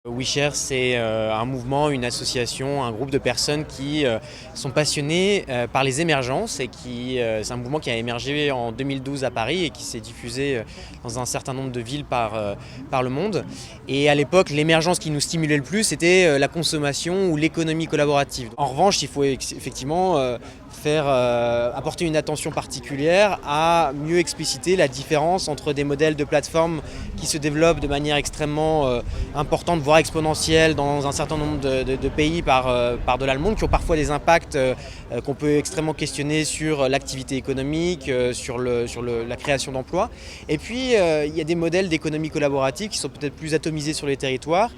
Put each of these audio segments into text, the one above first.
WeShare, c'est un mouvement, une association, un groupe de personnes qui sont passionnées par les émergences et c'est un mouvement qui a émergé en 2012 à Paris et qui s'est diffusé dans un certain nombre de villes par le monde. Et à l'époque, l'émergence qui nous stimulait le plus, c'était la consommation ou l'économie collaborative. En revanche, il faut effectivement apporter une attention particulière à mieux expliciter la différence entre des modèles de plateformes qui se développent de manière extrêmement importante, voire exponentielle dans un certain nombre de pays par-delà le monde, qui ont parfois des impacts qu'on peut extrêmement questionner sur l'activité économique, sur la création d'emplois. Et puis, il y a des modèles d'économie collaborative qui sont peut-être plus atomisés sur les territoires,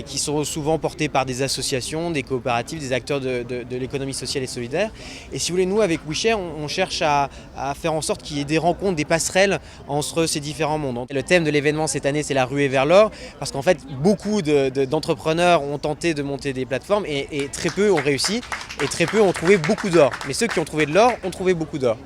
qui sont souvent portés par des associations, des coopératives, des acteurs de l'économie sociale et solidaire. Et si vous voulez, nous, avec WeShare, on cherche à faire en sorte qu'il y ait des rencontres, des passerelles entre ces différents mondes. Et le thème de l'événement cette année, c'est la ruée vers l'or, parce qu'en fait, beaucoup d'entrepreneurs ont tenté de monter des plateformes et très peu ont réussi, et très peu ont trouvé beaucoup d'or. Mais ceux qui ont trouvé de l'or ont trouvé beaucoup d'or.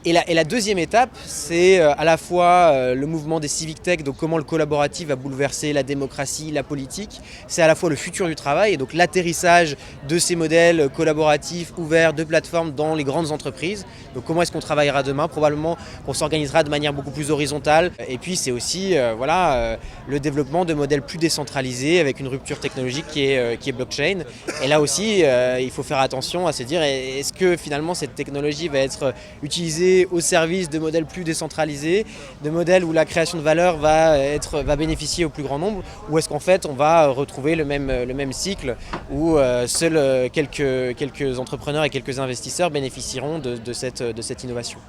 Et la deuxième étape, c'est à la fois le mouvement des civic tech, donc comment le collaboratif va bouleverser la démocratie, la politique. C'est à la fois le futur du travail, et donc l'atterrissage de ces modèles collaboratifs ouverts de plateformes dans les grandes entreprises. Donc comment est-ce qu'on travaillera demain? Probablement qu'on s'organisera de manière beaucoup plus horizontale. Et puis c'est aussi le développement de modèles plus décentralisés avec une rupture technologique qui est blockchain. Et là aussi, il faut faire attention à se dire, est-ce que finalement cette technologie va être utilisée au service de modèles plus décentralisés, de modèles où la création de valeur va bénéficier au plus grand nombre, ou est-ce qu'en fait on va retrouver le même cycle où seuls quelques entrepreneurs et quelques investisseurs bénéficieront de cette innovation.